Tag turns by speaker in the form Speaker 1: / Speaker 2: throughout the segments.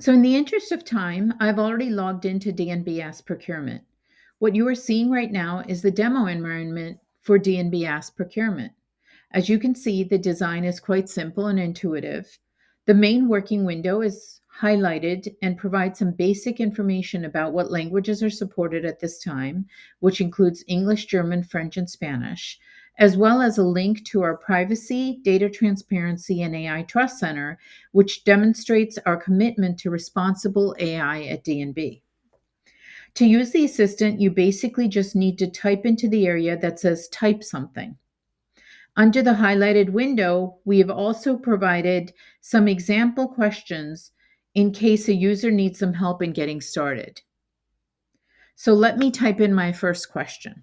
Speaker 1: So in the interest of time, I've already logged into DNB Procurement. What you are seeing right now is the demo environment for DNB Procurement. As you can see, the design is quite simple and intuitive. The main working window is highlighted and provides some basic information about what languages are supported at this time, which includes English, German, French, and Spanish, as well as a link to our Privacy, Data Transparency, and AI Trust Center, which demonstrates our commitment to responsible AI at DNB. To use the assistant, you basically just need to type into the area that says type something. Under the highlighted window, we have also provided some example questions in case a user needs some help in getting started. So let me type in my first question.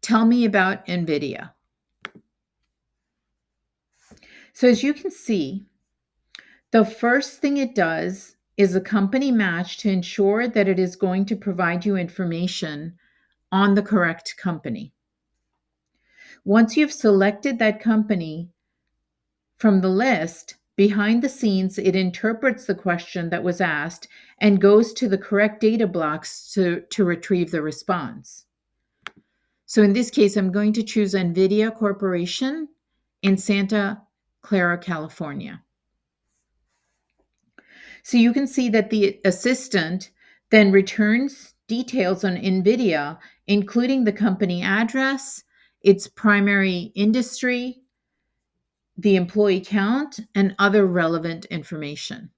Speaker 1: Tell me about NVIDIA. So as you can see, the first thing it does is a company match to ensure that it is going to provide you information on the correct company. Once you've selected that company from the list, behind the scenes, it interprets the question that was asked and goes to the correct data blocks to retrieve the response. So in this case, I'm going to choose NVIDIA Corporation in Santa Clara, California. So you can see that the assistant then returns details on NVIDIA, including the company address, its primary industry, the employee count, and other relevant information.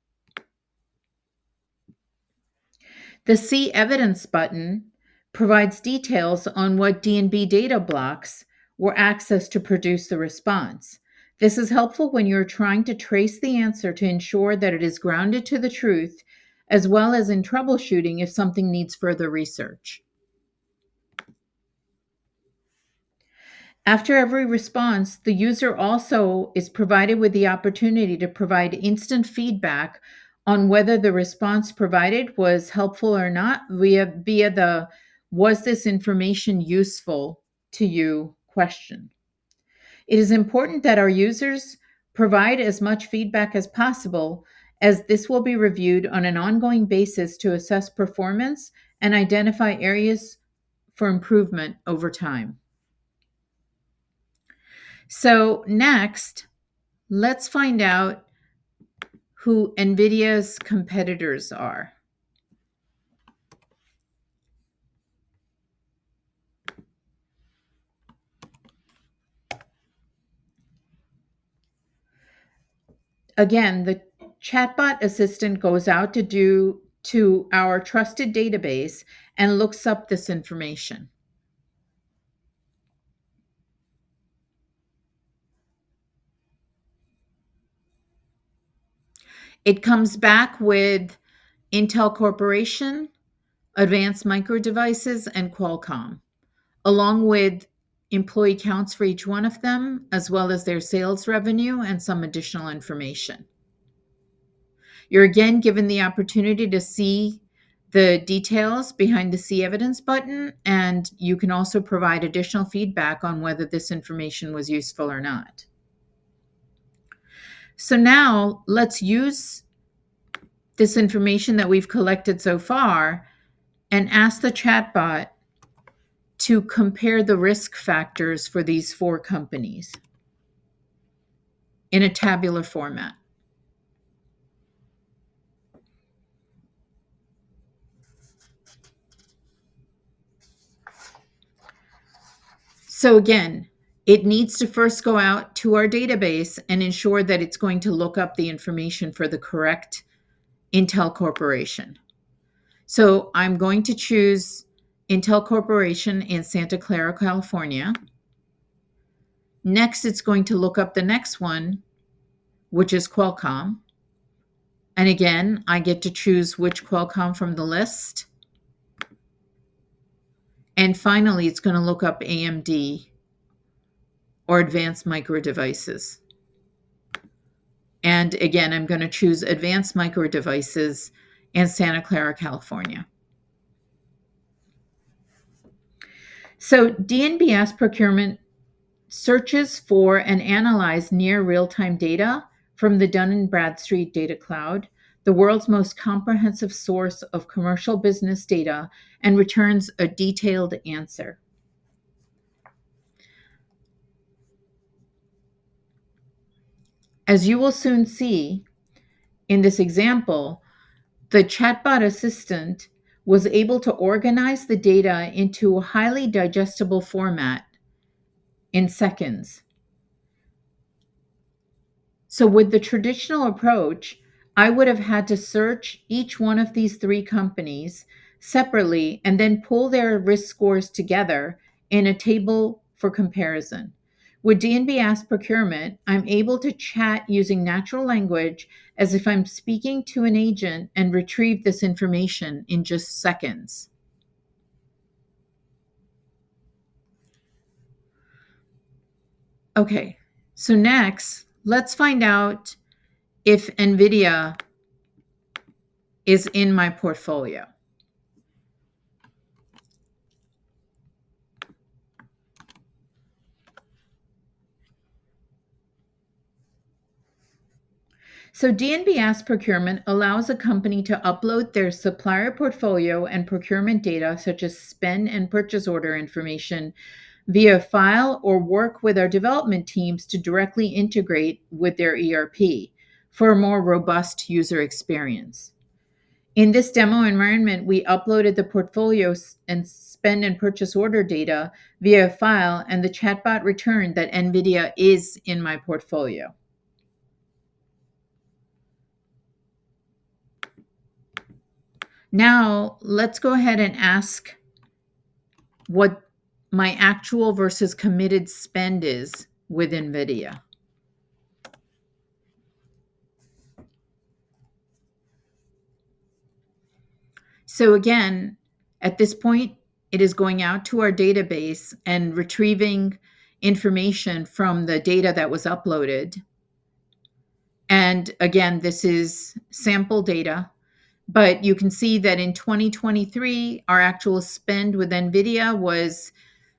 Speaker 1: The See Evidence button provides details on what DNB data blocks were accessed to produce the response. This is helpful when you're trying to trace the answer to ensure that it is grounded to the truth, as well as in troubleshooting if something needs further research. After every response, the user also is provided with the opportunity to provide instant feedback on whether the response provided was helpful or not via the "Was this information useful to you?" question. It is important that our users provide as much feedback as possible, as this will be reviewed on an ongoing basis to assess performance and identify areas for improvement over time. So next, let's find out who NVIDIA's competitors are. Again, the chatbot assistant goes out to our trusted database and looks up this information. It comes back with Intel Corporation, Advanced Micro Devices, and Qualcomm, along with employee counts for each one of them, as well as their sales revenue and some additional information. You're again given the opportunity to see the details behind the See Evidence button, and you can also provide additional feedback on whether this information was useful or not. So now let's use this information that we've collected so far and ask the chatbot to compare the risk factors for these 4 companies in a tabular format. So again, it needs to first go out to our database and ensure that it's going to look up the information for the correct Intel Corporation. So I'm going to choose Intel Corporation in Santa Clara, California. Next, it's going to look up the next one, which is Qualcomm. And again, I get to choose which Qualcomm from the list. And finally, it's going to look up AMD or Advanced Micro Devices. And again, I'm going to choose Advanced Micro Devices in Santa Clara, California. So DNBS Procurement searches for and analyzes near real-time data from the Dun& Bradstreet Data Cloud, the world's most comprehensive source of commercial business data, and returns a detailed answer. As you will soon see in this example, the chatbot assistant was able to organize the data into a highly digestible format in seconds. So with the traditional approach, I would have had to search each one of these three companies separately and then pull their risk scores together in a table for comparison. With D&B Ask Procurement, I'm able to chat using natural language as if I'm speaking to an agent and retrieve this information in just seconds. Okay, so next, let's find out if NVIDIA is in my portfolio. So D&B Ask Procurement allows a company to upload their supplier portfolio and procurement data, such as spend and purchase order information, via file or work with our development teams to directly integrate with their ERP for a more robust user experience. In this demo environment, we uploaded the portfolio and spend and purchase order data via file, and the chatbot returned that NVIDIA is in my portfolio. Now, let's go ahead and ask what my actual versus committed spend is with NVIDIA. So again, at this point, it is going out to our database and retrieving information from the data that was uploaded. And again, this is sample data, but you can see that in 2023, our actual spend with NVIDIA was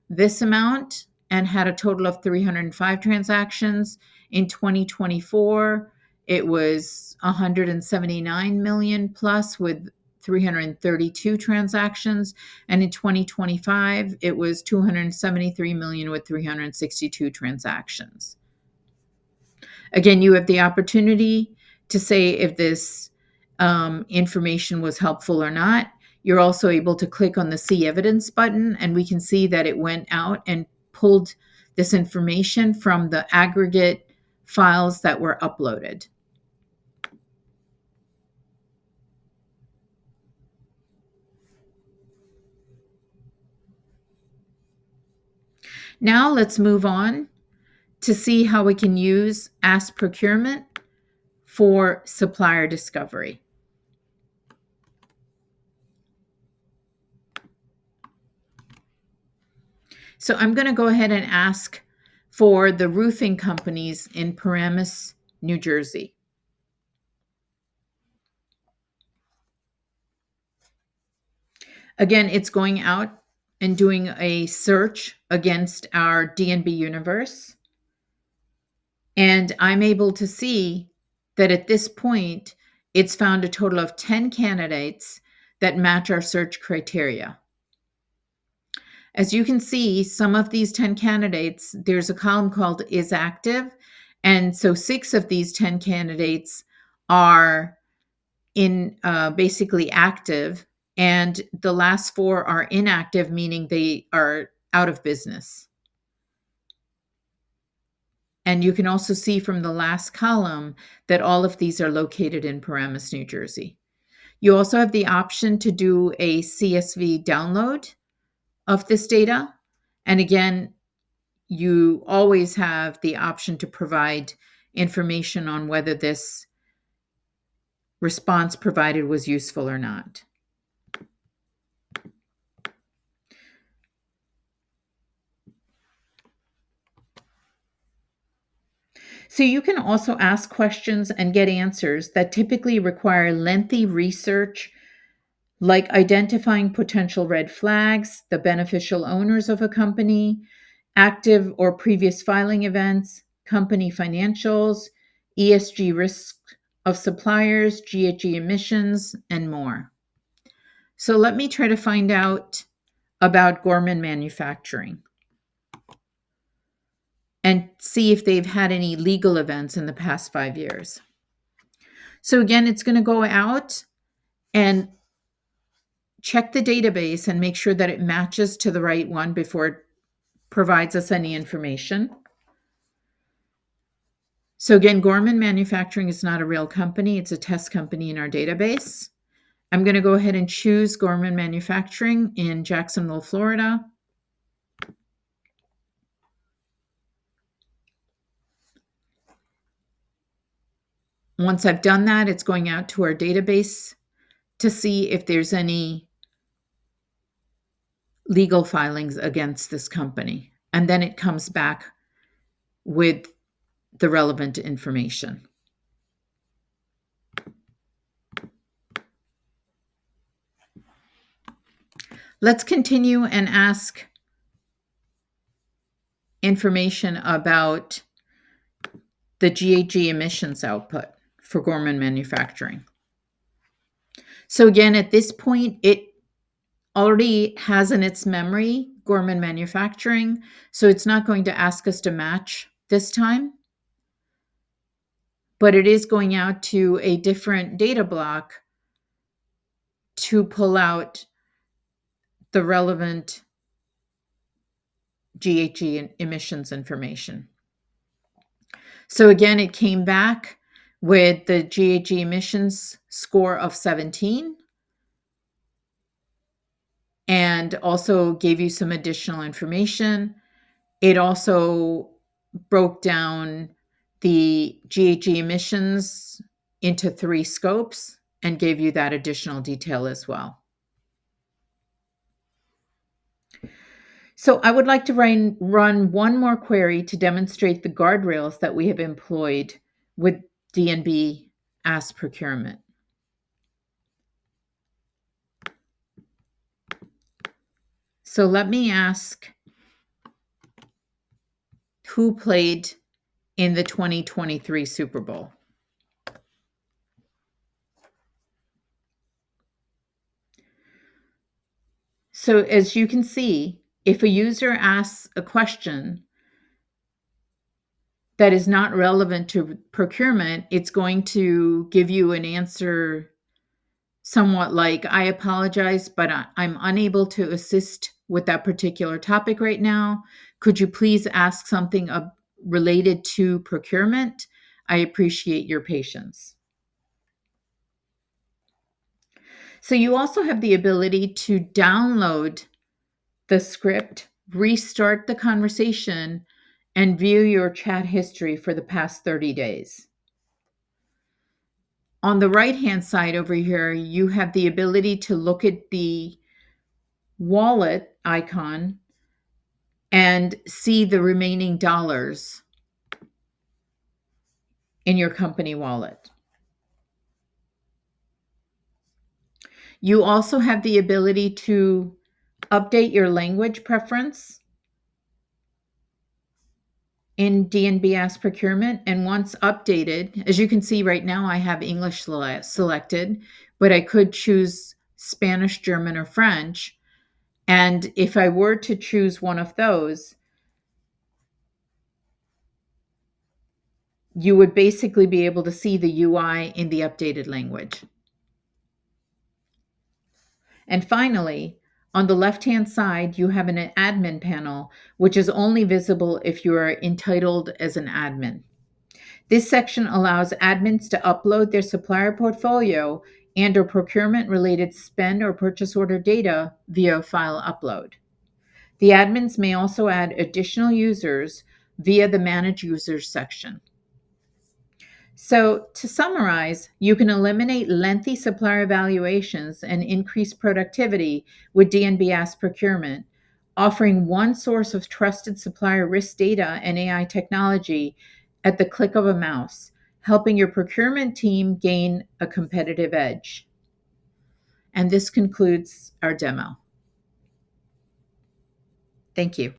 Speaker 1: this amount and had a total of 305 transactions. In 2024, it was 179 million plus with 332 transactions. And in 2025, it was 273 million with 362 transactions. Again, you have the opportunity to say if this information was helpful or not. You're also able to click on the See Evidence button, and we can see that it went out and pulled this information from the aggregate files that were uploaded. Now let's move on to see how we can use Ask Procurement for supplier discovery. So I'm going to go ahead and ask for the roofing companies in Paramus, New Jersey. Again, it's going out and doing a search against our D&B universe. And I'm able to see that at this point, it's found a total of 10 candidates that match our search criteria. As you can see, some of these 10 candidates, there's a column called is active. And so 6 of these 10 candidates are in basically active, and the last 4 are inactive, meaning they are out of business. And you can also see from the last column that all of these are located in Paramus, New Jersey. You also have the option to do a CSV download of this data. And again, you always have the option to provide information on whether this response provided was useful or not. So you can also ask questions and get answers that typically require lengthy research, like identifying potential red flags, the beneficial owners of a company, active or previous filing events, company financials, ESG risks of suppliers, GHG emissions, and more. So let me try to find out about Gorman Manufacturing and see if they've had any legal events in the past 5 years. So again, it's going to go out and check the database and make sure that it matches to the right one before it provides us any information. So again, Gorman Manufacturing is not a real company. It's a test company in our database. I'm going to go ahead and choose Gorman Manufacturing in Jacksonville, Florida. Once I've done that, it's going out to our database to see if there's any legal filings against this company. And then it comes back with the relevant information. Let's continue and ask information about the GHG emissions output for Gorman Manufacturing. So again, at this point, it already has in its memory Gorman Manufacturing, so it's not going to ask us to match this time, but it is going out to a different data block to pull out the relevant GHG emissions information. So again, it came back with the GHG emissions score of 17 and also gave you some additional information. It also broke down the GHG emissions into 3 scopes and gave you that additional detail as well. So I would like to run one more query to demonstrate the guardrails that we have employed with D&B Ask Procurement. So let me ask who played in the 2023 Super Bowl. So as you can see, if a user asks a question that is not relevant to procurement, it's going to give you an answer somewhat like, I apologize, but I'm unable to assist with that particular topic right now. Could you please ask something related to procurement? I appreciate your patience. So you also have the ability to download the script, restart the conversation, and view your chat history for the past 30 days. On the right-hand side over here, you have the ability to look at the wallet icon and see the remaining dollars in your company wallet. You also have the ability to update your language preference in D&B Ask Procurement, and once updated, as you can see right now, I have English selected, but I could choose Spanish, German, or French. And if I were to choose one of those, you would basically be able to see the UI in the updated language. And finally, on the left-hand side, you have an admin panel, which is only visible if you are entitled as an admin. This section allows admins to upload their supplier portfolio and or procurement-related spend or purchase order data via file upload. The admins may also add additional users via the Manage Users section. So to summarize, you can eliminate lengthy supplier evaluations and increase productivity with D&B Ask Procurement, offering one source of trusted supplier risk data and AI technology at the click of a mouse, helping your procurement team gain a competitive edge. And this concludes our demo. Thank you.